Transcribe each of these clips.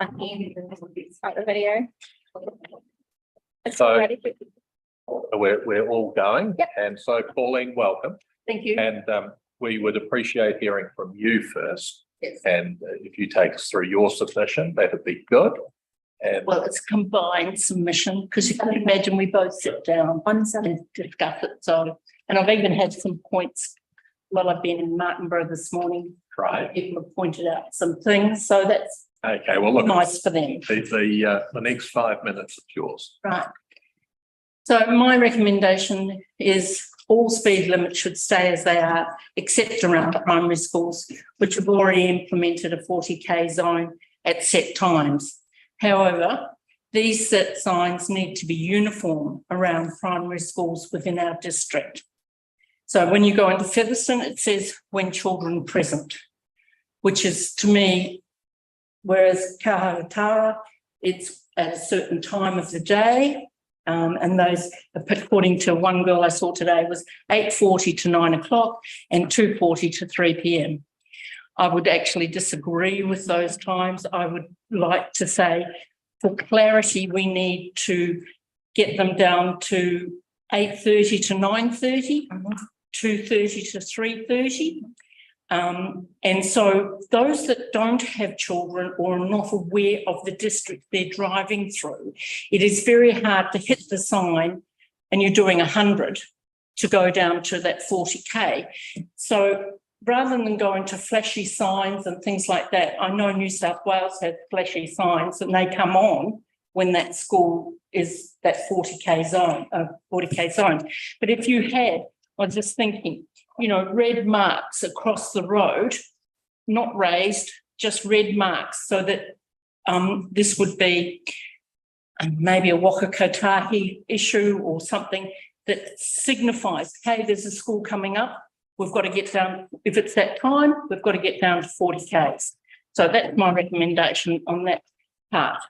Start the video. So Ready? we're all going. Yep. And so Pauline, welcome. Thank you. And we would appreciate hearing from you first. Yes. And if you take us through your submission, that would be good. And Well, it's a combined submission because you can imagine we both sit down and discuss it. So, and I've even had some points while I've been in Martinborough this morning. right. People have pointed out some things, so that's Okay, well, look, nice for them. the next 5 minutes is yours. Right. So my recommendation is all speed limits should stay as they are, except around primary schools, which have already implemented a 40k zone at set times. However, these set signs need to be uniform around primary schools within our district. So when you go into Featherston, it says when children present, which is to me, whereas Kaharatara, it's at a certain time of the day. And those, according to one girl I saw today, was 8:40 to 9 o'clock and 2:40 to 3 p.m. I would actually disagree with those times. I would like to say, for clarity, we need to get them down to 8:30 to 9:30, 2:30 to 3:30. And so those that don't have children or are not aware of the district they're driving through, it is very hard to hit the sign and you're doing 100 to go down to that 40k. So rather than going to flashy signs and things like that, I know New South Wales has flashy signs and they come on when that school is that 40k zone. But if you had, I was just thinking, you know, red marks across the road, not raised, just red marks, so that this would be maybe a Waka Kotahi issue or something that signifies, hey, there's a school coming up, we've got to get down, if it's that time, we've got to get down to 40Ks. So that's my recommendation on that part.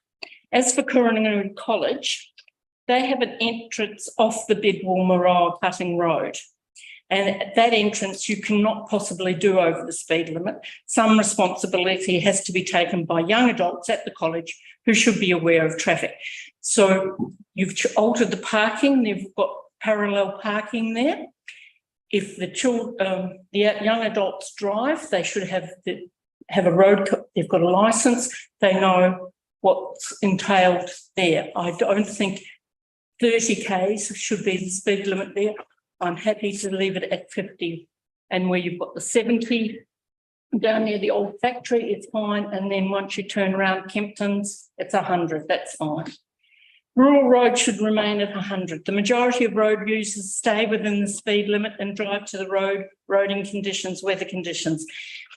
As for Corongo College, they have an entrance off the Bidwell Moral Cutting Road. And at that entrance, you cannot possibly do over the speed limit. Some responsibility has to be taken by young adults at the college who should be aware of traffic. So you've altered the parking. They've got parallel parking there. If the young adults drive, they should have a road. They've got a licence. They know what's entailed there. I don't think 30 k's should be the speed limit there. I'm happy to leave it at 50. And where you've got the 70 down near the old factory, it's fine. And then once you turn around Kempton's, it's 100. That's fine. Rural roads should remain at 100. The majority of road users stay within the speed limit and drive to the roading conditions, weather conditions.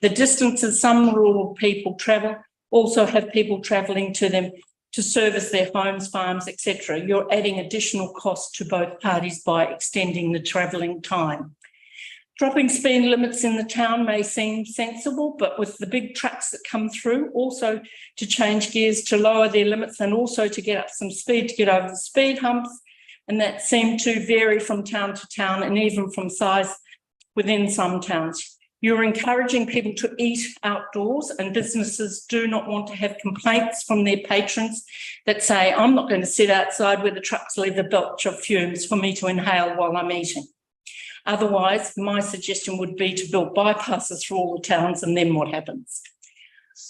The distances some rural people travel also have people travelling to them to service their homes, farms, etc. You're adding additional cost to both parties by extending the travelling time. Dropping speed limits in the town may seem sensible, but with the big trucks that come through, also to change gears to lower their limits and also to get up some speed to get over the speed humps, and that seem to vary from town to town and even from size within some towns. You're encouraging people to eat outdoors, and businesses do not want to have complaints from their patrons that say, I'm not going to sit outside where the trucks leave a belch of fumes for me to inhale while I'm eating. Otherwise, my suggestion would be to build bypasses for all the towns, and then what happens?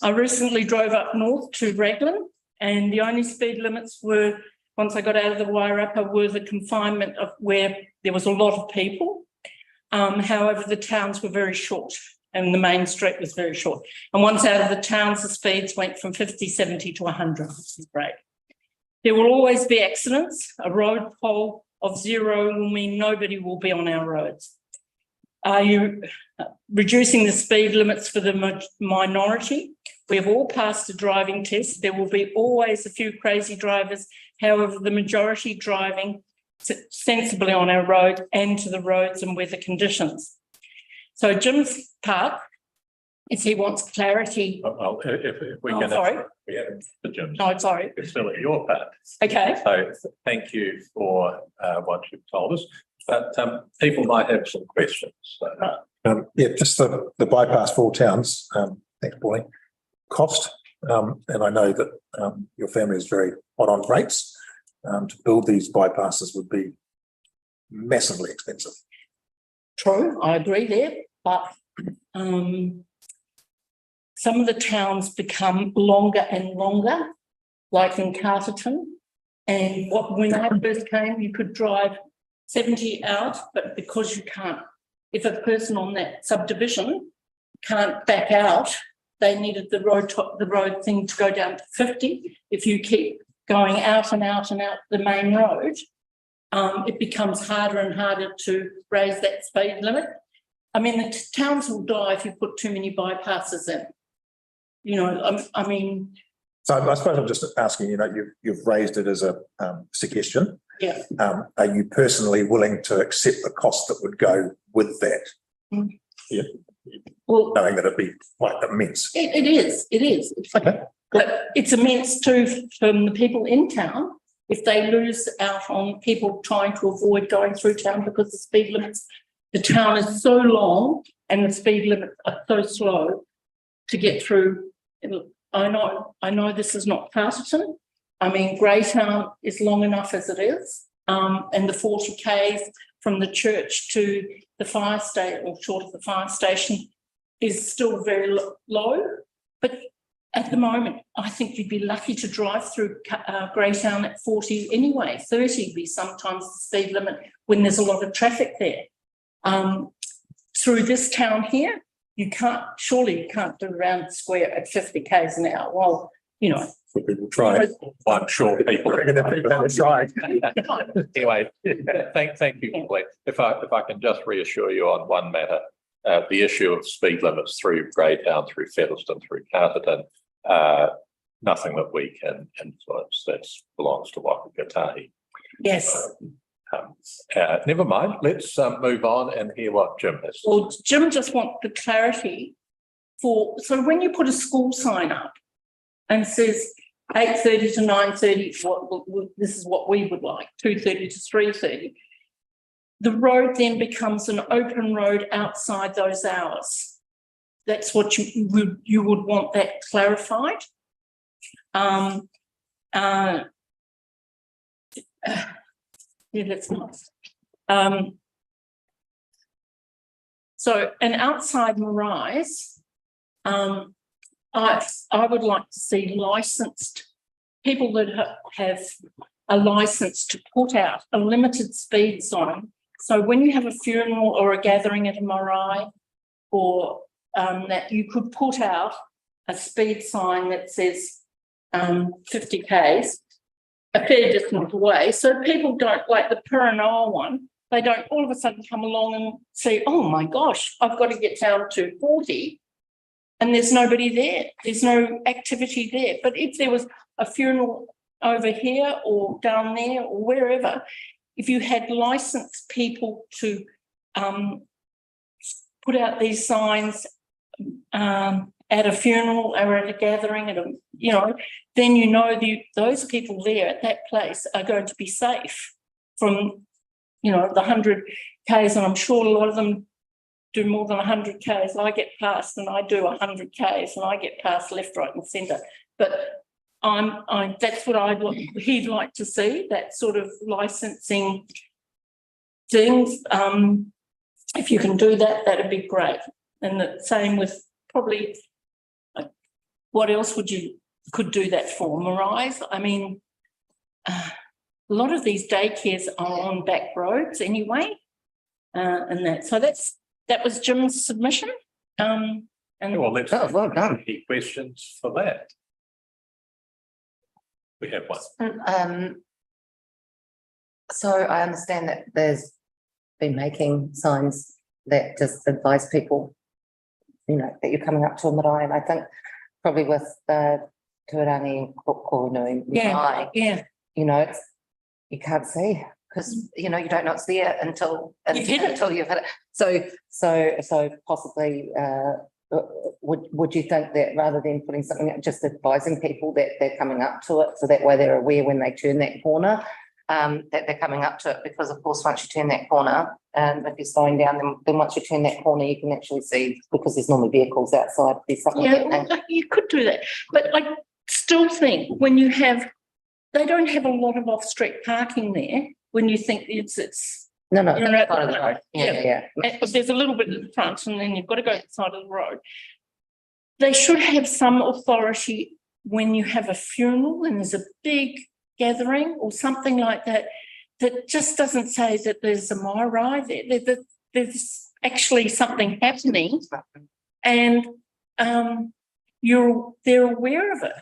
I recently drove up north to Raglan, and the only speed limits were, once I got out of the Wairarapa, were the confinement of where there was a lot of people. However, the towns were very short and the main street was very short. And once out of the towns, the speeds went from 50, 70 to 100, which is great. There will always be accidents. A road pole of 0 will mean nobody will be on our roads. Are you reducing the speed limits for the minority? We have all passed a driving test. There will be always a few crazy drivers. However, the majority driving sensibly on our road and to the roads and weather conditions. So Jim's part is he wants clarity. Well, if we can, sorry. No, sorry. It's still at your part. Okay. So thank you for what you've told us. But people might have some questions. Yeah, just the bypass for all towns. Thanks, Pauline. Cost? And I know that your family is very hot on brakes. To build these bypasses would be massively expensive. True, I agree there, but some of the towns become longer and longer, like in Carterton. And when I first came, you could drive 70 out, but because you can't, if a person on that subdivision can't back out, they needed the road thing to go down to 50. If you keep going out and out and out the main road, it becomes harder and harder to raise that speed limit. I mean, the towns will die if you put too many bypasses in. You know, I mean. So I suppose I'm just asking, you know, you've raised it as a suggestion. Yeah. Are you personally willing to accept the cost that would go with that? Mm. Yeah. Well, knowing that it'd be quite immense. It is. It's Okay. But it's immense too from the people in town if they lose out on people trying to avoid going through town because the speed limits, the town is so long and the speed limits are so slow to get through. I know this is not Carterton. I mean, Greytown is long enough as it is. And the 40 Ks from the church to the fire station or short of the fire station is still very low. But at the moment, I think you'd be lucky to drive through Greytown at 40 anyway. 30 would be sometimes the speed limit when there's a lot of traffic there. Through this town here, you can't do around the square at 50 Ks an hour. Well, you know. People try. I'm sure people are try. Anyway, thank you, Colleen. If I can just reassure you on one matter, the issue of speed limits through Greytown, through Featherston, through Carterton, nothing that we can influence. That belongs to Waka Kotahi. Yes. Never mind. Let's move on and hear what Jim has. Well, Jim just wants the clarity so when you put a school sign up and says 8:30 to 9:30, this is what we would like, 2:30 to 3:30. The road then becomes an open road outside those hours. That's what you would want that clarified. Yeah, that's nice. So an outside Marais, I would like to see licensed people that have a license to put out a limited speed sign. So when you have a funeral or a gathering at a marae, or that you could put out a speed sign that says 50 Ks, a fair distance away, so people don't, like the Piranoa one, they don't all of a sudden come along and say, oh my gosh, I've got to get down to 40 and there's nobody there. There's no activity there. But if there was a funeral over here or down there or wherever, if you had licensed people to put out these signs at a funeral or at a gathering, then those people there at that place are going to be safe from, the 100 Ks, and I'm sure a lot of them do more than 100 Ks. I get past and I do 100 Ks and I get past left, right and centre. But that's what he'd like to see, that sort of licensing things. If you can do that, that'd be great. And the same with probably, what else could do that for? Marais, I mean, a lot of these daycares are on back roads anyway, and that. So that was Jim's submission. And well, let's well done. any questions for that. We have one. So I understand that there's been making signs that just advise people, that you're coming up to a marae, and I think probably with the Tuarangi Koronui marae, it's, you can't see because you don't know it's there until you've hit it. So possibly would you think that rather than putting something up, just advising people that they're coming up to it, so that way they're aware when they turn that corner, that they're coming up to it, because of course, once you turn that corner, if you're slowing down, then once you turn that corner, you can actually see, because there's normally vehicles outside, there's something Yeah, happening. well, you could do that, but I still think when you have, they don't have a lot of off-street parking there. When you think it's No, You're at side of the the road. Yeah. there's a little bit at the front, and then you've got to go to the side of the road. They should have some authority when you have a funeral and there's a big gathering or something like that, that just doesn't say that there's a Mairai there, that there's actually something happening, and they're aware of it.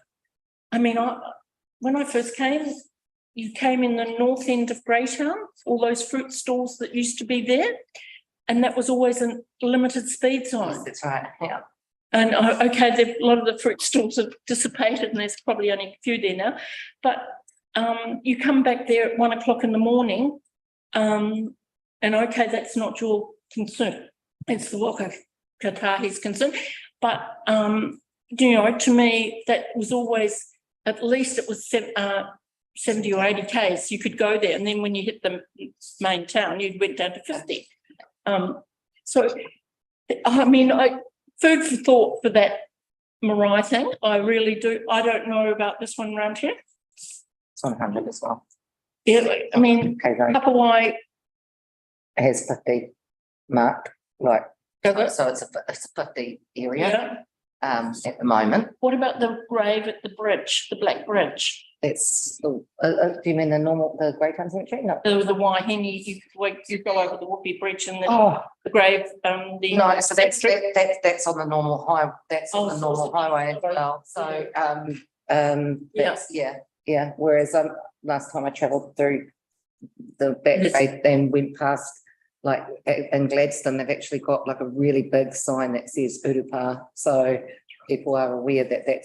I mean, when I first came, you came in the north end of Greytown, all those fruit stalls that used to be there, and that was always a limited speed zone. Yes, that's right, yeah. And okay, a lot of the fruit stalls have dissipated, and there's probably only a few there now. But you come back there at 1 o'clock in the morning, and okay, that's not your concern. It's the Waka Kotahi's concern. But to me, that was always, at least it was 70 or 80 Ks. You could go there, and then when you hit the main town, you went down to 50. So, I mean, food for thought for that Mairai thing. I really do. I don't know about this one around here. It's on 100 as well. Yeah, I mean, Okay, right. Kapawai, It has 50 marked, like, does so it's a 50 area, yeah. at the moment. What about the grave at the bridge, the Black Bridge? It's, do you mean the Greytown Cemetery? No. The Waihini, you go over the Whoopi Bridge and Oh, the grave, no, so that's on the normal highway, that's on the normal highway as well, so, that's, yeah, whereas, last time I travelled through the back Yes. way and went past, like, in Gladstone, they've actually got like a really big sign that says Urupa, so people are aware that that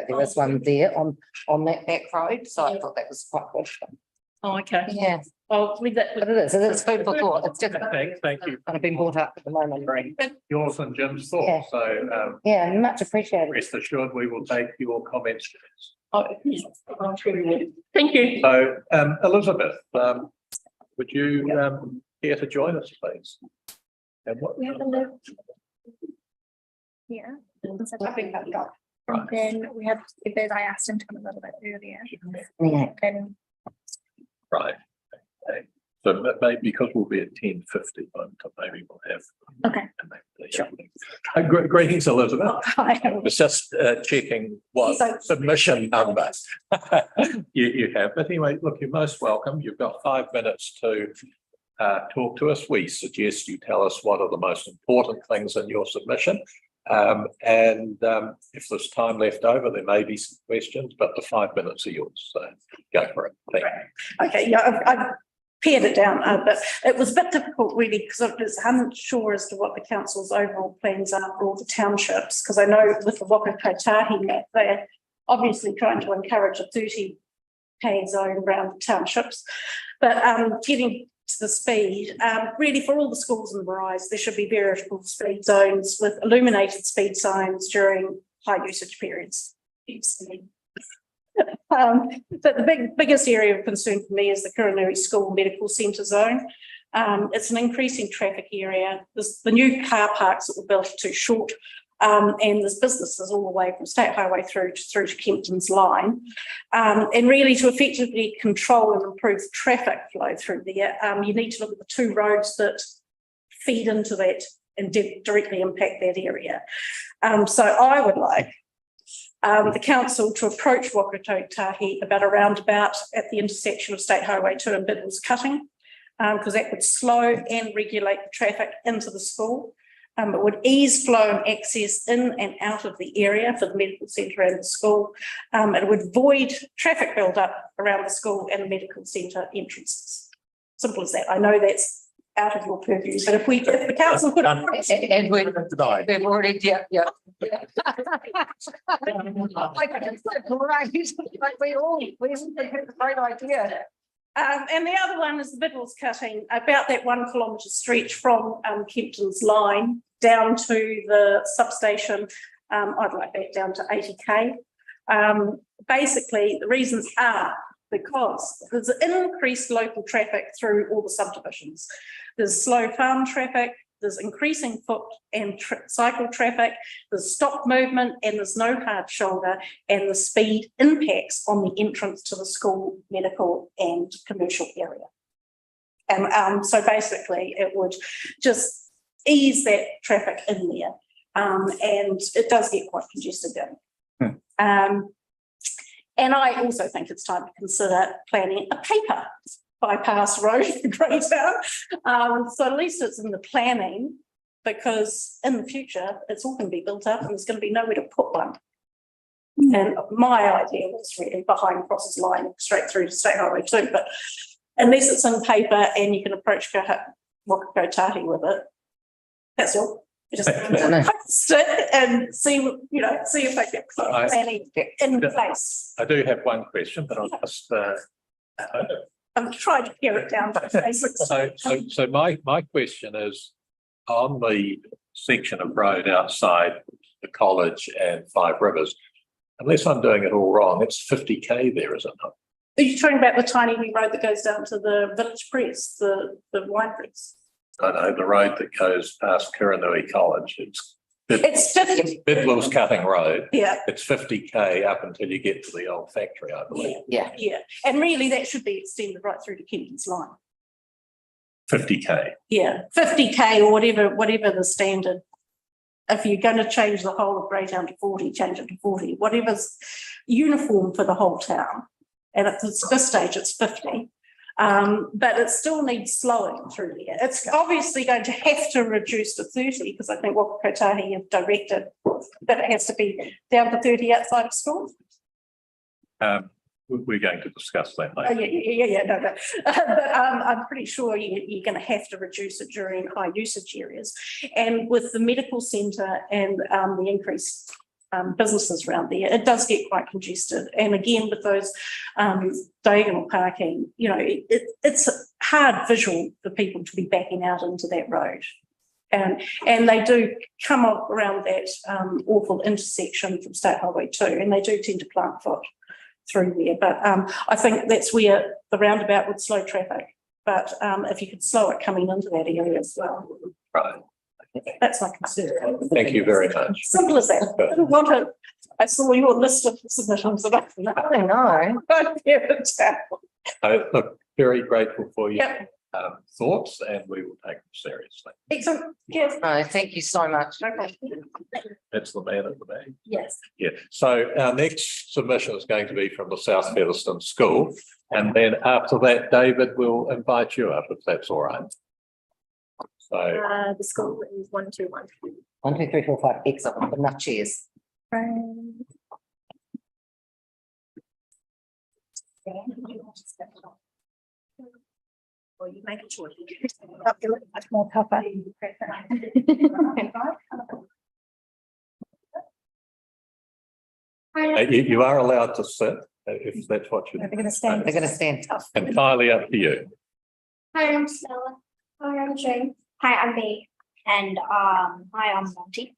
there is one there on that back road, so I thought that was quite good. Oh, okay. Yeah, I'll leave that. but it's food for thought, it's just Thank you. kind of been brought up at the moment. Yours and Jim's Yeah. thoughts. So Yeah, much appreciated. rest assured, we will take your comments. Oh, yes. Thank you. So Elizabeth, would you care to join us, please? And what? We have a look. Yeah. So tapping that dog. And Right. then we have David, I asked him to come a little bit earlier. Yeah. And Right. Okay. So maybe because we'll be at 10:50, maybe we'll have. Okay. Sure. Greetings, Elizabeth. hi. I was just checking what So- submission number you have. But anyway, look, you're most welcome. You've got 5 minutes to talk to us. We suggest you tell us what are the most important things in your submission. And if there's time left over, there may be some questions, but the 5 minutes are yours. So go for it. Thank you. Okay, yeah, I've pared it down, but it was a bit difficult really because I was unsure as to what the council's overall plans are for all the townships, because I know with the Waka Kotahi map, they're obviously trying to encourage a 30K zone around the townships. But getting to the speed, really for all the schools in the Mairai, there should be variable speed zones with illuminated speed signs during high usage periods. But the biggest area of concern for me is the Kuranui School Medical Centre zone. It's an increasing traffic area. The new car parks that were built are too short, and there's businesses all the way from State Highway through to Kempton's line. And really to effectively control and improve traffic flow through there, you need to look at the two roads that feed into that and directly impact that area. So I would like the council to approach Waka Kotahi about a roundabout at the intersection of State Highway 2 and Biddle's Cutting, because that would slow and regulate the traffic into the school. It would ease flow and access in and out of the area for the medical centre and the school. It would void traffic build-up around the school and the medical centre entrances. Simple as that. I know that's out of your purview, but if the council could. And we've already, yeah. Right, but we all think it's a great idea. And the other one is the Biddle's Cutting, about that 1 kilometre stretch from Kempton's line down to the substation. I'd like that down to 80K. Basically, the reasons are because there's increased local traffic through all the subdivisions. There's slow farm traffic, there's increasing foot and cycle traffic, there's stop movement, and there's no hard shoulder, and the speed impacts on the entrance to the school, medical and commercial area. And so basically it would just ease that traffic in there. And it does get quite congested then. And I also think it's time to consider planning a paper bypass road for Greytown. So at least it's in the planning, because in the future, it's all going to be built up and there's going to be nowhere to put one. And my idea was really behind Cross's Line, straight through to State Highway 2, but unless it's in paper and you can approach Kotahi with it, that's all. Just post it and see if they get planning in place. I do have one question, but I'll just, I'm trying to pare it down to basics. so my question is, on the section of road outside the college and Five Rivers, unless I'm doing it all wrong, it's 50k there, is it not? Are you talking about the tiny wee road that goes down to the village press, the wine press? I know the road that goes past Kiranui College, it's It's 50. Bidwell's Cutting Road. Yeah, It's 50k up until you get to the old factory, I believe. Yeah. yeah. And really that should be extended right through to Kenton's Line. 50k. Yeah, 50k or whatever the standard. If you're going to change the whole of Greytown to 40, change it to 40, whatever's uniform for the whole town. And at this stage, it's 50. But it still needs slowing through there. It's obviously going to have to reduce to 30 because I think Waka Kotahi have directed that it has to be down to 30 outside of school. We're going to discuss that Oh, later. yeah, no. But I'm pretty sure you're going to have to reduce it during high usage areas. And with the medical centre and the increased businesses around there, it does get quite congested. And again, with those diagonal parking, it's a hard visual for people to be backing out into that road. And they do come up around that awful intersection from State Highway 2, and they do tend to plant foot through there. But I think that's where the roundabout would slow traffic. But if you could slow it coming into that area as well. Right. That's my concern. Thank you very much. Simple as that. I didn't want to. I saw your list of submissions and I I know. Look, very grateful for your Yep. thoughts, and we will take them seriously. Excellent. Yes. No, thank you so much. Okay. That's the man at the back. Yes. Yeah, so our next submission is going to be from the South Featherston School. And then after that, David will invite you up if that's all right. So, The school is 121. 1, 2, 3, 4, 5. Excellent. Enough chairs. Well, you make a choice. You look much more tougher. you are allowed to sit if that's what you, They're going to stand. They're going to stand. entirely up to you. Hi, I'm Stella. Hi, I'm Jane. Hi, I'm B. And hi, I'm Monty.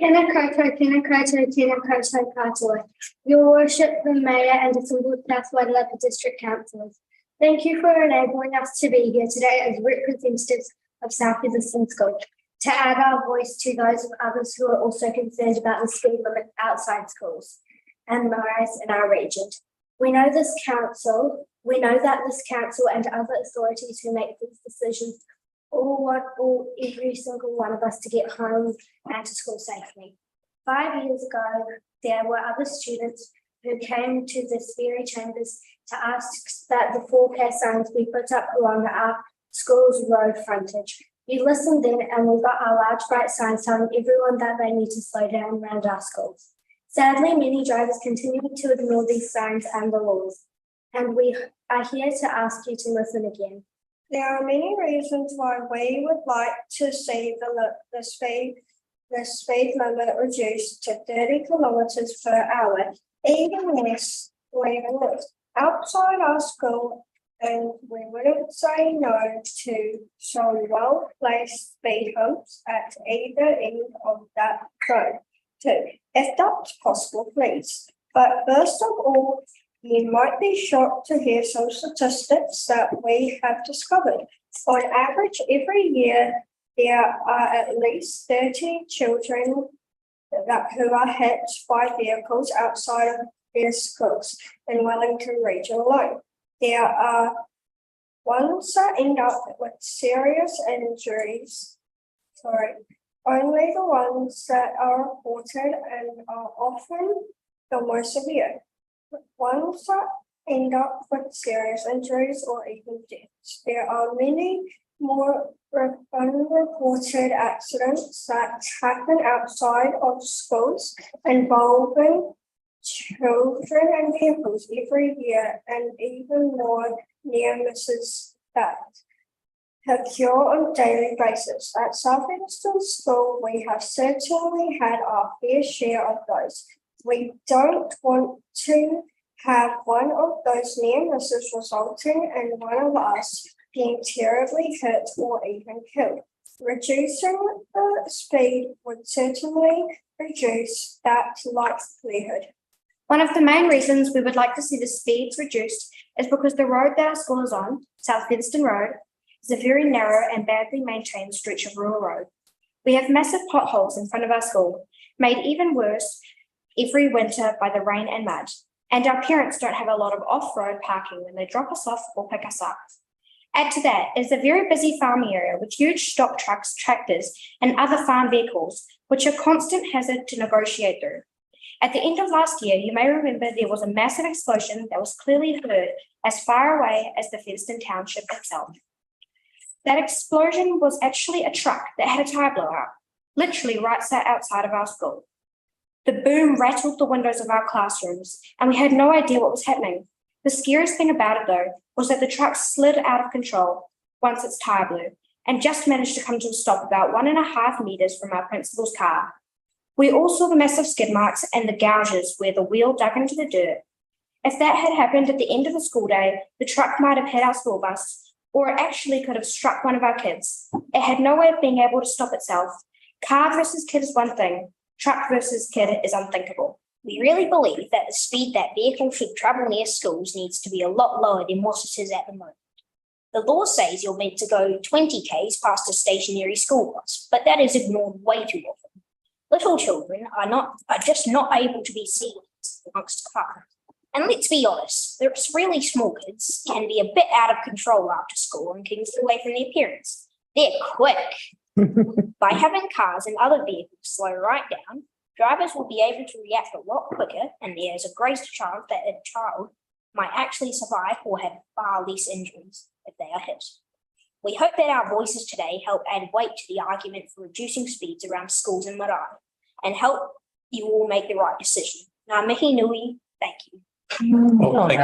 Tēnā koutou, tēnā koutou, tēnā koutou katoa. Your Worship, the Mayor and assembled South Waialapa District Councillors. Thank you for enabling us to be here today as representatives of South Featherston School to add our voice to those of others who are also concerned about the speed limit outside schools and rise in our region. We know that this council and other authorities who make these decisions all want every single one of us to get home and to school safely. 5 years ago, there were other students who came to this very chambers to ask that the 4K signs be put up along our school's road frontage. We listened then and we got our large bright signs telling everyone that they need to slow down around our schools. Sadly, many drivers continue to ignore these signs and the laws, and we are here to ask you to listen again. There are many reasons why we would like to see the speed limit reduced to 30 kilometres per hour, even less we live outside our school, and we wouldn't say no to some well-placed speed humps at either end of that road too, if that's possible, please. But first of all, You might be shocked to hear some statistics that we have discovered. On average, every year, there are at least 30 children who are hit by vehicles outside of their schools in Wellington region alone. There are ones that end up with serious injuries. Only the ones that are reported and are often the more severe. Ones that end up with serious injuries or even deaths. There are many more unreported accidents that happen outside of schools involving children and vehicles every year, and even more near misses that occur on a daily basis. At South Featherston School, we have certainly had our fair share of those. We don't want to have one of those near misses resulting in one of us being terribly hurt or even killed. Reducing the speed would certainly reduce that likelihood. One of the main reasons we would like to see the speeds reduced is because the road that our school is on, South Featherston Road, is a very narrow and badly maintained stretch of rural road. We have massive potholes in front of our school, made even worse every winter by the rain and mud, and our parents don't have a lot of off-road parking when they drop us off or pick us up. Add to that is a very busy farming area with huge stock trucks, tractors, and other farm vehicles, which are a constant hazard to negotiate through. At the end of last year, you may remember there was a massive explosion that was clearly heard as far away as the Featherston Township itself. That explosion was actually a truck that had a tire blowout, literally right outside of our school. The boom rattled the windows of our classrooms, and we had no idea what was happening. The scariest thing about it, though, was that the truck slid out of control once its tire blew, and just managed to come to a stop about 1.5 meters from our principal's car. We all saw the massive skid marks and the gouges where the wheel dug into the dirt. If that had happened at the end of the school day, the truck might have hit our school bus, or it actually could have struck one of our kids. It had no way of being able to stop itself. Car versus kid is one thing, truck versus kid is unthinkable. We really believe that the speed that vehicles should travel near schools needs to be a lot lower than what it is at the moment. The law says you're meant to go 20 k's past a stationary school bus, but that is ignored way too often. Little children are just not able to be seen amongst cars. And let's be honest, those really small kids can be a bit out of control after school and can get away from their parents. They're quick. By having cars and other vehicles slow right down, drivers will be able to react a lot quicker, and there's a greater chance that a child might actually survive or have far less injuries if they are hit. We hope that our voices today help add weight to the argument for reducing speeds around schools in Marae and help you all make the right decision. Ngā mihi nui, thank you. Well, thank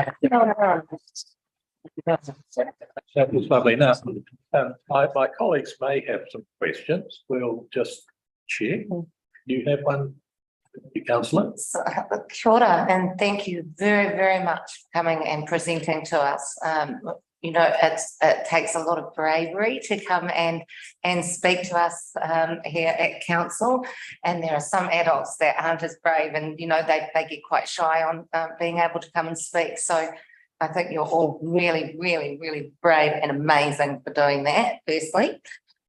That was lovely. Now, my colleagues may have some questions. We'll just check. You have one, Councillor? So, kia ora, and thank you very, very much for coming and presenting to us. You know, it takes a lot of bravery to come and speak to us here at council, and there are some adults that aren't as brave, and you know they get quite shy on being able to come and speak. So I think you're all really, really, really brave and amazing for doing that, firstly.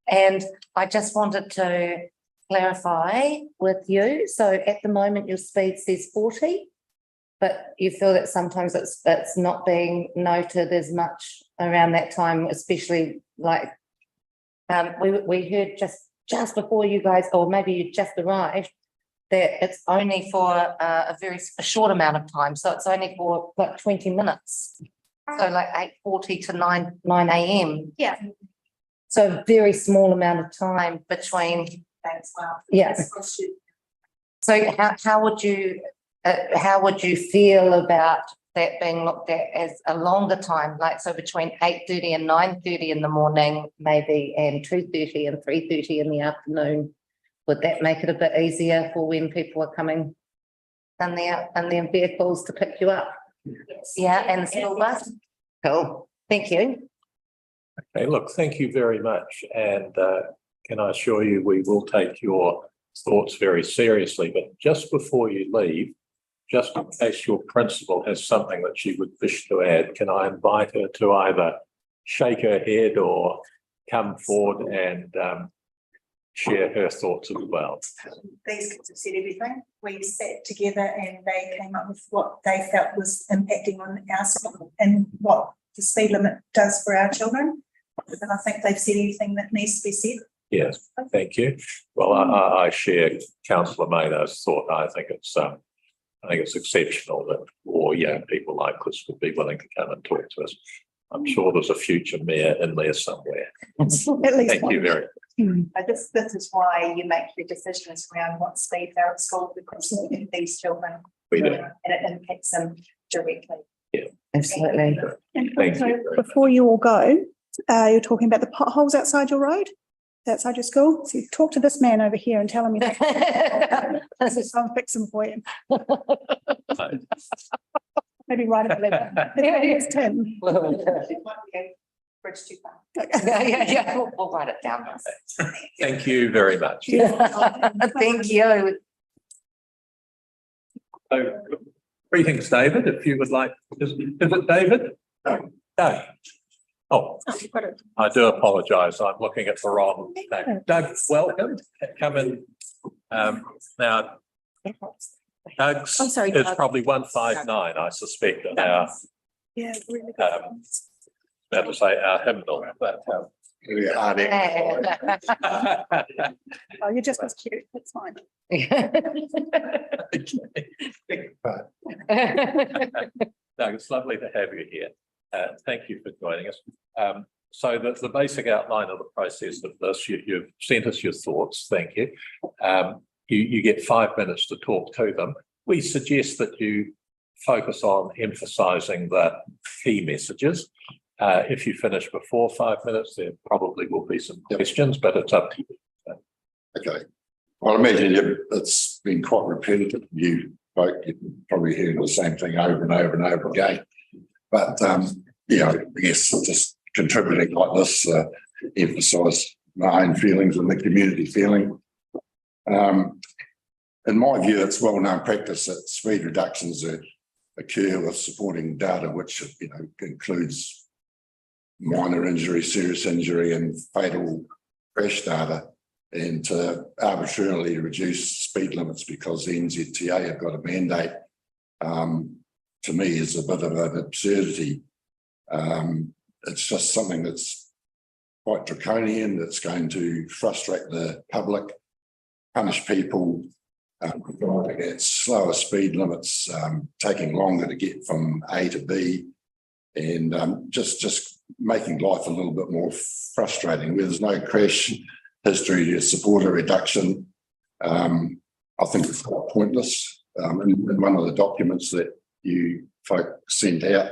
And I just wanted to clarify with you. So at the moment your speed says 40. But you feel that sometimes it's not being noted as much around that time, especially like we heard just before you guys, or maybe you just arrived, that it's only for a short amount of time. So it's only for like 20 minutes. So like 8:40 to 9 a.m. Yeah. So a very small amount of time between. Yeah. So how would you feel about that being looked at as a longer time, like so between 8:30 and 9:30 in the morning, maybe, and 2:30 and 3:30 in the afternoon? Would that make it a bit easier for when people are coming in their vehicles to pick you up? Yes. Yeah, and the school bus? Cool, thank you. Okay, look, thank you very much. And can I assure you, we will take your thoughts very seriously. But just before you leave, just in case your principal has something that she would wish to add, can I invite her to either shake her head or come forward and share her thoughts as well? These kids have said everything. We sat together and they came up with what they felt was impacting on our school and what the speed limit does for our children. And I think they've said everything that needs to be said. Yes, thank you. Well, I share Councillor Maynard's thought. I think it's exceptional that more young people like this would be willing to come and talk to us. I'm sure there's a future mayor in there somewhere. At least Thank you very much. This is why you make your decisions around what speed they're at school, because of these children. We do. And it impacts them directly. Absolutely. And Thank also, you. before you all go, you're talking about the potholes outside your road, outside your school. So you talk to this man over here and tell him I'll fix them for you. Maybe write a letter. It's Tim. Bridge too far. Yeah, we'll write it down. Thank you very much. Thank you. So, greetings, David, if you would like, is it David? No. No. Oh, I do apologise. I'm looking at the wrong name. Doug, welcome. Come in. Now, Doug's I'm sorry, is Doug. probably 159, I suspect, in our, Yeah, really good. about to say our hymnal. But, Oh, you're just as cute. That's fine. Doug, it's lovely to have you here. Thank you for joining us. So the basic outline of the process of this, you've sent us your thoughts. Thank you. You get 5 minutes to talk to them. We suggest that you focus on emphasising the key messages. If you finish before 5 minutes, there probably will be some questions, but it's up to you. Okay. Well, I imagine it's been quite repetitive. You're probably hearing the same thing over and over and over again. But, I guess just contributing like this, emphasise my own feelings and the community feeling. In my view, it's well-known practice that speed reductions occur with supporting data, which, includes minor injury, serious injury and fatal crash data, and to arbitrarily reduce speed limits because the NZTA have got a mandate, to me is a bit of an absurdity. It's just something that's quite draconian, that's going to frustrate the public, punish people, driving at slower speed limits, taking longer to get from A to B, and just making life a little bit more frustrating. Where there's no crash history to support a reduction, I think it's quite pointless. In one of the documents that you folks sent out,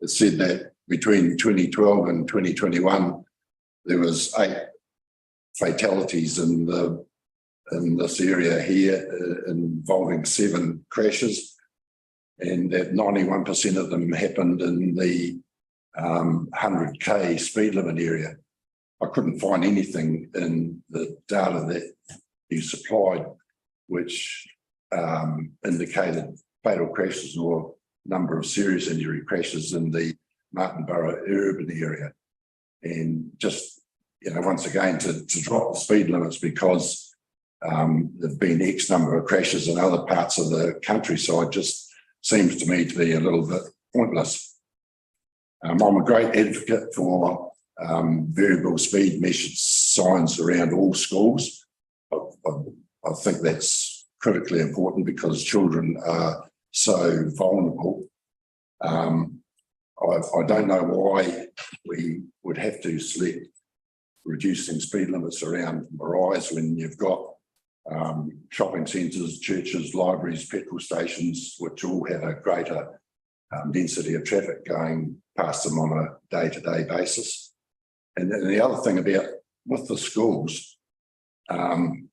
it said that between 2012 and 2021, there was 8 fatalities in this area here, involving 7 crashes, and that 91% of them happened in the 100k speed limit area. I couldn't find anything in the data that you supplied which indicated fatal crashes or number of serious injury crashes in the Martinborough urban area. And just, once again, to drop the speed limits because there've been X number of crashes in other parts of the countryside just seems to me to be a little bit pointless. I'm a great advocate for variable speed measured signs around all schools. I think that's critically important because children are so vulnerable. I don't know why we would have to select reducing speed limits around Marais when you've got shopping centres, churches, libraries, petrol stations, which all have a greater density of traffic going past them on a day-to-day basis. And then the other thing about with the schools, 30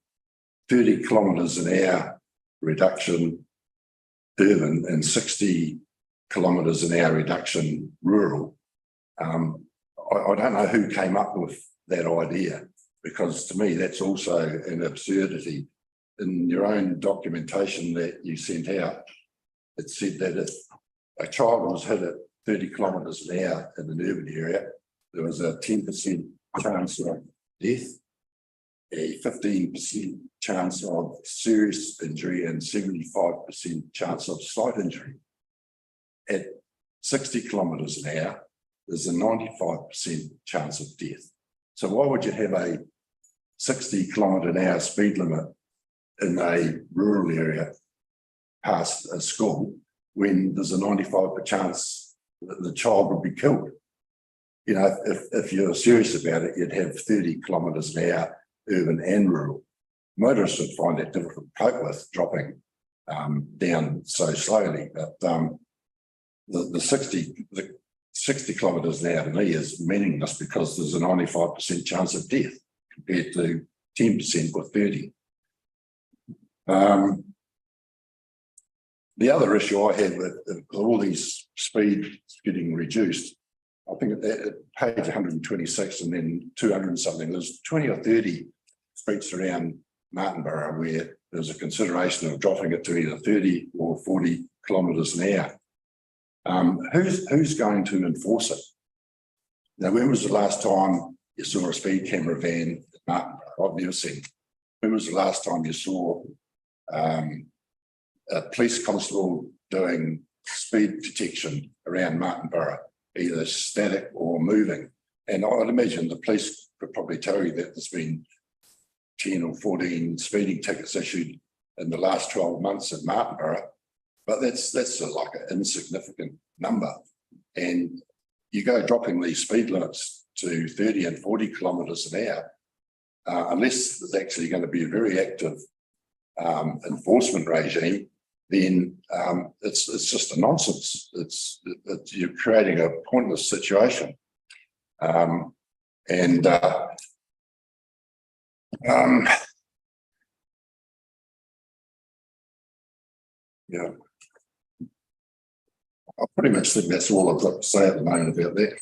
kilometres an hour reduction urban and 60 kilometres an hour reduction rural. I don't know who came up with that idea, because to me that's also an absurdity. In your own documentation that you sent out, it said that if a child was hit at 30 kilometres an hour in an urban area, there was a 10% chance of death, a 15% chance of serious injury, and 75% chance of slight injury. At 60 kilometres an hour, there's a 95% chance of death. So why would you have a 60 kilometre an hour speed limit in a rural area past a school when there's a 95% chance that the child would be killed? You know, if you're serious about it, you'd have 30 kilometres an hour, urban and rural. Motorists would find that difficult to cope with, dropping down so slowly. But the 60 kilometres an hour to me is meaningless because there's a 95% chance of death compared to 10% with 30. The other issue I have with all these speeds getting reduced, I think at page 126 and then 200 and something, there's 20 or 30 streets around Martinborough where there's a consideration of dropping it to either 30 or 40 kilometres an hour. Who's going to enforce it? Now, when was the last time you saw a speed camera van at Martinborough? I've never seen. When was the last time you saw a police constable doing speed detection around Martinborough, either static or moving? And I'd imagine the police could probably tell you that there's been 10 or 14 speeding tickets issued in the last 12 months in Martinborough, but that's like an insignificant number. And you go dropping these speed limits to 30 and 40 kilometres an hour, unless there's actually going to be a very active enforcement regime, then it's just a nonsense. You're creating a pointless situation. Yeah, I pretty much think that's all I've got to say at the moment about that.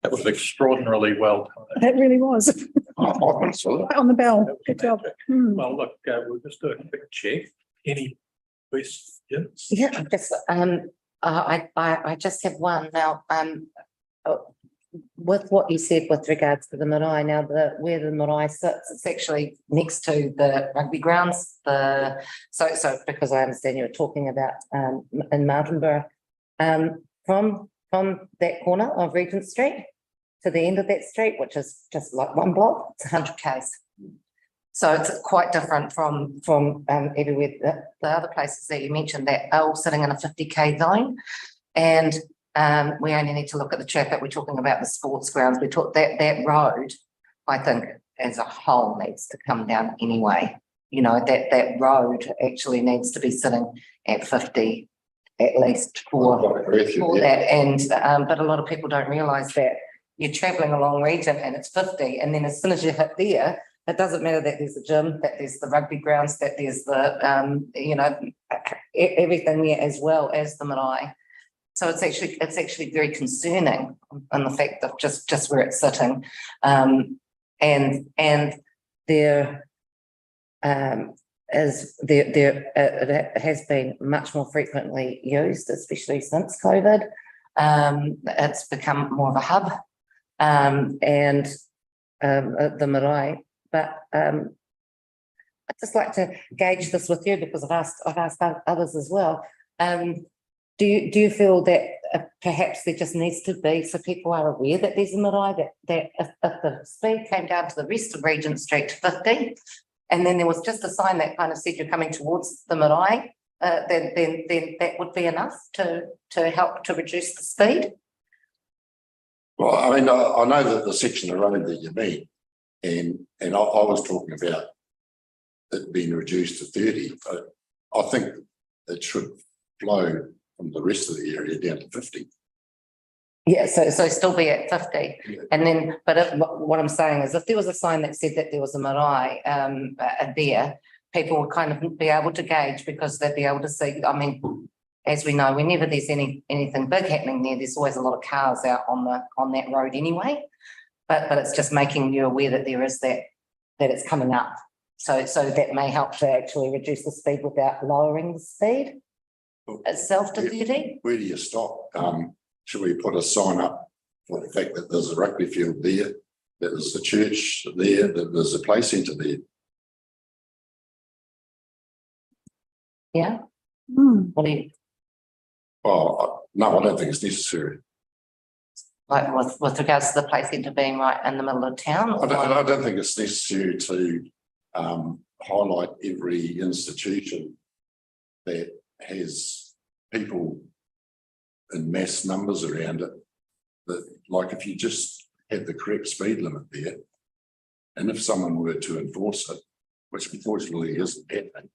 That was extraordinarily well timed. That really was. 5 minutes, was it? Right on the bell. Good job. Well, look, we'll just do a quick check. Any questions? Yeah, I just have one now. With what you said with regards to the marae, now where the marae sits, it's actually next to the rugby grounds. So because I understand you were talking about in Martinborough, from that corner of Regent Street to the end of that street, which is just like one block, it's 100 k's. So it's quite different from everywhere. The other places that you mentioned that are all sitting in a 50k zone, and we only need to look at the traffic. We're talking about the sports grounds. We talk that road, I think, as a whole needs to come down anyway. You know, that road actually needs to be sitting at 50 at least for that. And but a lot of people don't realise that you're travelling along Regent and it's 50, and then as soon as you hit there, it doesn't matter that there's a gym, that there's the rugby grounds, that there's the you know, everything there as well as the marae. So it's actually very concerning in the fact of just where it's sitting, and there it has been much more frequently used, especially since COVID. It's become more of a hub, and the marae. But I'd just like to gauge this with you because I've asked others as well. Do you feel that perhaps there just needs to be, so people are aware that there's a marae, that if the speed came down to the rest of Regent Street to 50, and then there was just a sign that kind of said you're coming towards the marae, then that would be enough to help to reduce the speed? Well, I mean, I know that the section of road that you mean, and I was talking about it being reduced to 30, but I think it should flow from the rest of the area down to 50. Yeah, so still be at 50. Yeah. And then, but what I'm saying is if there was a sign that said that there was a marae there, people would kind of be able to gauge because they'd be able to see. I mean, as we know, whenever there's anything big happening there, there's always a lot of cars out on that road anyway. But it's just making you aware that there is that it's coming up. So that may help to actually reduce the speed without lowering the speed. itself to 30? Where do you stop? Should we put a sign up for the fact that there's a rugby field there, that there's a church there, that there's a play centre there? Yeah. What do you, Oh, no, I don't think it's necessary. like with regards to the play centre being right in the middle of town? I don't think it's necessary to highlight every institution that has people in mass numbers around it. That, like, if you just have the correct speed limit there, and if someone were to enforce it, which unfortunately isn't happening,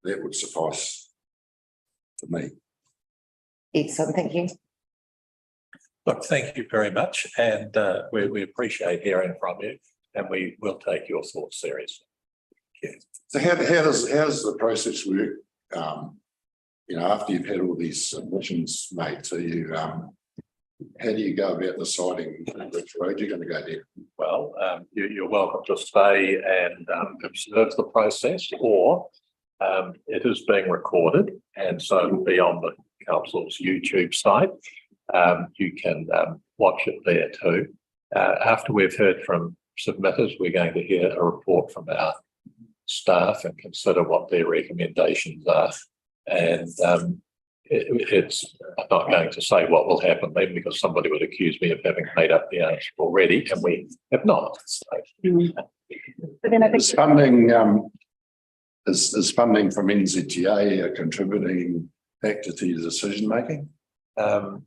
that would suffice for me. Excellent, thank you. Look, thank you very much, and we appreciate hearing from you, and we will take your thoughts seriously. So how does the process work? After you've had all these submissions made to you, how do you go about deciding which road you're going to go down? Well, you're welcome to stay and observe the process, or it is being recorded, and so it'll be on the council's YouTube site. You can watch it there too. After we've heard from submitters, we're going to hear a report from our staff and consider what their recommendations are. And I'm not going to say what will happen then, because somebody would accuse me of having made up the answer already, and we have not. So, But then I think Is funding is funding from NZTA a contributing factor to your decision making? a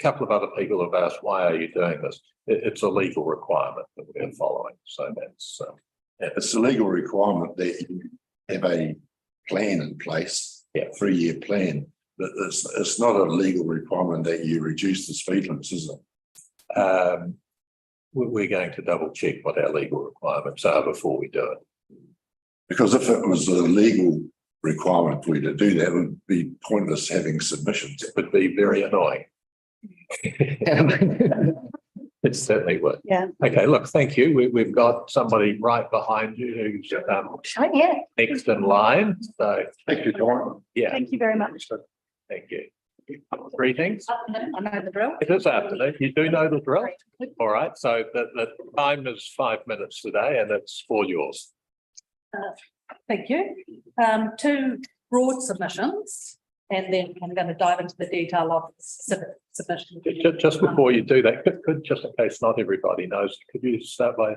couple of other people have asked, why are you doing this? It's a legal requirement that we're following. So that's It's a legal requirement that you have a plan in place, Yeah. 3-year plan. But it's not a legal requirement that you reduce the speed limits, is it? we're going to double check what our legal requirements are before we do it. Because if it was a legal requirement for you to do that, it would be pointless having submissions. It would be very annoying. It certainly would. Yeah. Okay, look, thank you. We've got somebody right behind you who's Yeah. next in line. So, Thank you, John. yeah, Thank you very much. thank you. Greetings. I know the drill. It is afternoon. You do know the drill. All right. So the time is 5 minutes today, and it's all yours. Thank you. Two broad submissions, and then I'm going to dive into the detail of the specific submission. Just before you do that, could just in case not everybody knows, could you start by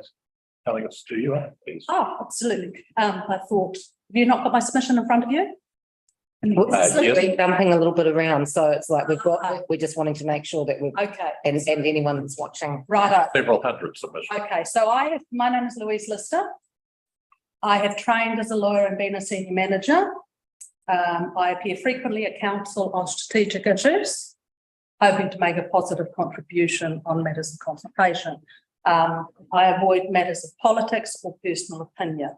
telling us who you are, please? Oh, absolutely. I thought, have you not got my submission in front of you? yes. We're jumping a little bit around, so it's like we're just wanting to make sure that we've, Okay, and anyone that's watching. right. Several hundred submissions. Okay, so my name is Louise Lister. I have trained as a lawyer and been a senior manager. I appear frequently at council on strategic issues, hoping to make a positive contribution on matters of consultation. I avoid matters of politics or personal opinion.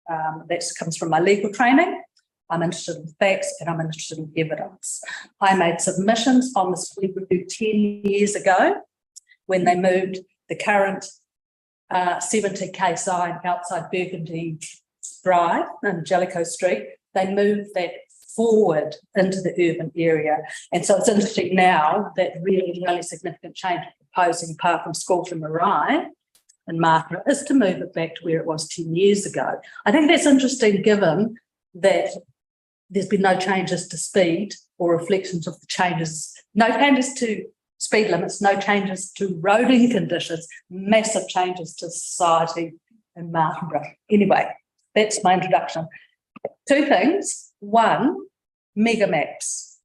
That comes from my legal training. I'm interested in facts and I'm interested in evidence. I made submissions on the speed review 10 years ago when they moved the current 70k sign outside Burgundy Drive and Jellicoe Street. They moved that forward into the urban area. And so it's interesting now that really the only significant change proposing apart from school to Marai and Margaret is to move it back to where it was 10 years ago. I think that's interesting given that there's been no changes to speed or reflections of the changes, no changes to speed limits, no changes to roading conditions, massive changes to society in Martinborough. Anyway, that's my introduction. Two things. One, mega maps.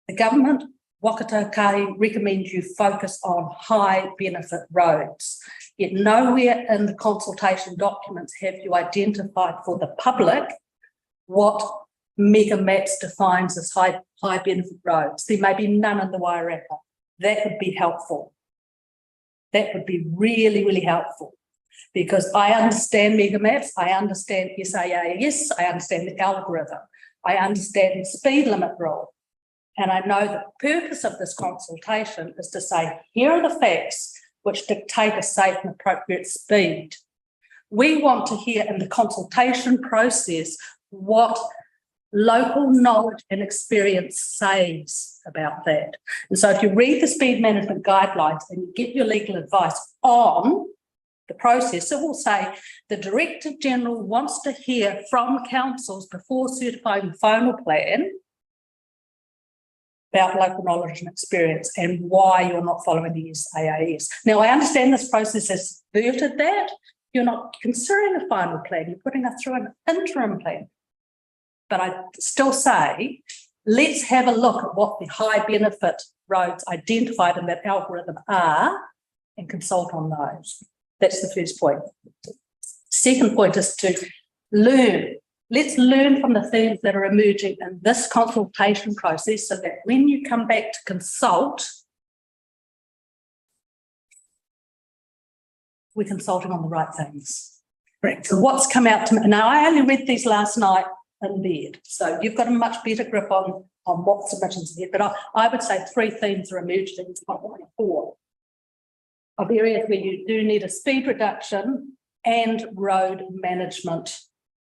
The government, Waikato Kai, recommend you focus on high benefit roads. Yet nowhere in the consultation documents have you identified for the public what mega maps defines as high benefit roads. There may be none in the Wairarapa. That would be helpful. That would be really, really helpful. Because I understand mega maps, I understand SAAS, I understand the algorithm, I understand the speed limit rule. And I know the purpose of this consultation is to say, here are the facts which dictate a safe and appropriate speed. We want to hear in the consultation process what local knowledge and experience says about that. And so if you read the speed management guidelines and you get your legal advice on the process, it will say the Director General wants to hear from councils before certifying the final plan about local knowledge and experience and why you're not following the SAAS. Now, I understand this process has subverted that. You're not considering a final plan, you're putting us through an interim plan. But I still say, let's have a look at what the high benefit roads identified in that algorithm are and consult on those. That's the first point. Second point is to learn. Let's learn from the themes that are emerging in this consultation process so that when you come back to consult, we're consulting on the right things. Correct. So what's come out to me, now I only read these last night in bed, so you've got a much better grip on what submissions are here, but I would say 3 themes are emerging, 4 of areas where you do need a speed reduction and road management.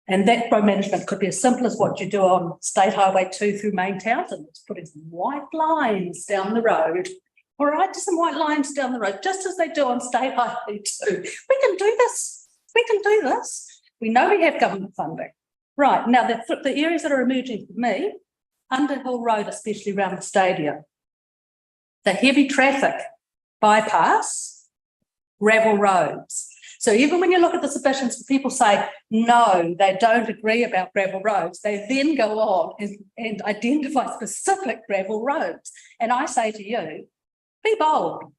And that road management could be as simple as what you do on State Highway 2 through Main Townsend. It's putting some white lines down the road. All right, just some white lines down the road, just as they do on State Highway 2. We can do this. We can do this. We know we have government funding. Right, now the areas that are emerging for me, Underhill Road, especially around the stadium, the heavy traffic bypass, gravel roads. So even when you look at the submissions, people say, no, they don't agree about gravel roads. They then go on and identify specific gravel roads. And I say to you, be bold.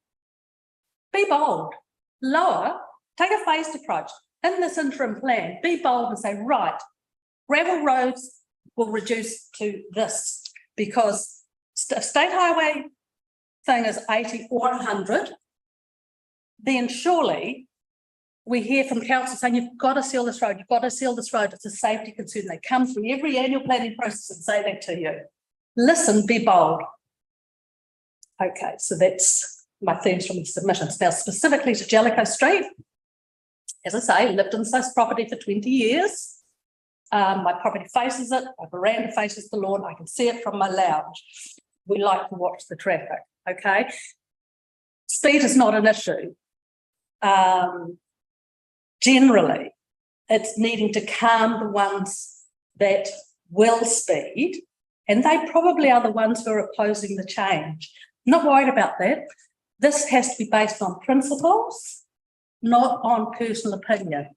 Be bold. Lower, take a phased approach. In this interim plan, be bold and say, right, gravel roads will reduce to this because state highway thing is 80 or 100. Then surely we hear from council saying, you've got to seal this road, you've got to seal this road, it's a safety concern. They come through every annual planning process and say that to you. Listen, be bold. Okay, so that's my themes from the submissions. Now, specifically to Jellicoe Street, as I say, lived in this property for 20 years. My property faces it, my veranda faces the lawn, I can see it from my lounge. We like to watch the traffic, okay? Speed is not an issue. Generally, it's needing to calm the ones that will speed, and they probably are the ones who are opposing the change. Not worried about that. This has to be based on principles, not on personal opinion,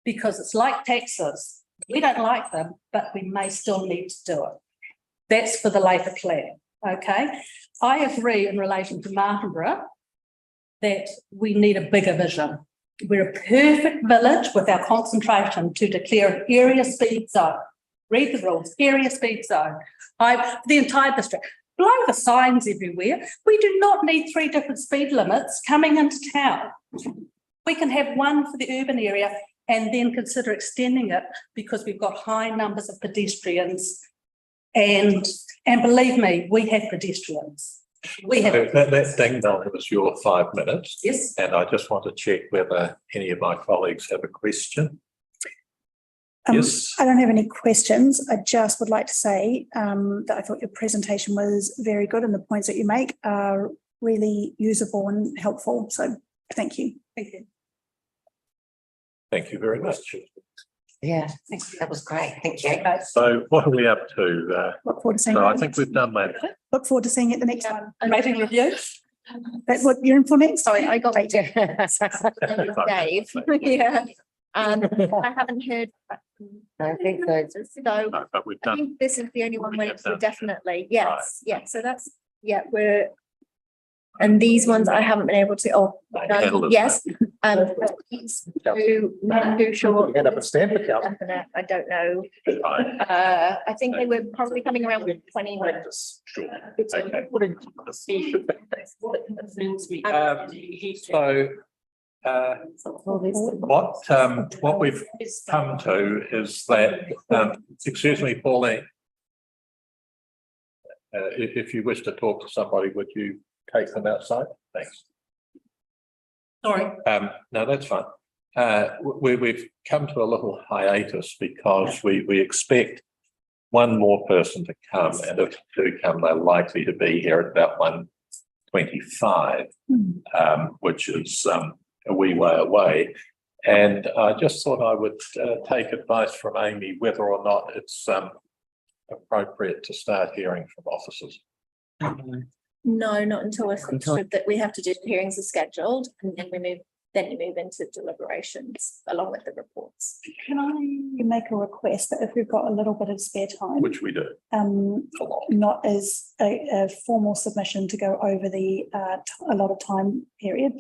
because it's like taxes. We don't like them, but we may still need to do it. That's for the later plan, okay? I agree in relation to Martinborough that we need a bigger vision. We're a perfect village with our concentration to declare an area speed zone. Read the rules, area speed zone. The entire district. Blow the signs everywhere. We do not need 3 different speed limits coming into town. We can have one for the urban area and then consider extending it because we've got high numbers of pedestrians. And believe me, we have pedestrians. We have that ding dong was your 5 minutes. Yes. And I just want to check whether any of my colleagues have a question. Yes. I don't have any questions. I just would like to say that I thought your presentation was very good and the points that you make are really usable and helpful. So thank you. Thank you. Thank you very much. Yeah, that was great. Thank you. So what are we up to? Look forward to seeing So you. I think we've done that. Look forward to seeing you at the next one. Rating review. That's what you're in for next? Sorry, I got Right. Dave. Yeah. I haven't heard. I think so. So No, but we've I done. think this is the only one We where have it's done. definitely, yes, yeah, so that's, yeah, and these ones I haven't been able to, Handle it. yes. These two, men who short. Get up and stand for council. Definite, I don't know, Right. I think they were probably coming around with 20 minutes. Sure. It's Okay. What we've come to is that, excuse me, Pauline. If you wish to talk to somebody, would you take them outside? Thanks. Sorry. No, that's fine. We've come to a little hiatus because we expect one more person to come, and if they do come, they're likely to be here at about 1:25, which is a wee way away. And I just thought I would take advice from Amy whether or not it's appropriate to start hearing from officers. No, not until that we have to do hearings are scheduled and then you move into deliberations along with the reports. Can I make a request that if we've got a little bit of spare time, Which we do. a lot. not as a formal submission to go over the a lot of time period,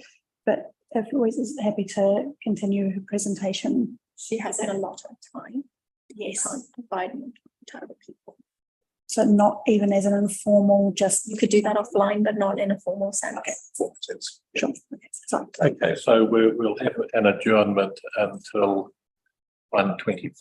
but if Louise is happy to continue her presentation. She has a lot of time. Yes. Can't provide more to other people. So not even as an informal, just. You could do that offline, but not in a formal sense. Okay. Sure. Okay, sorry. Okay, so we'll have an adjournment until 1:25.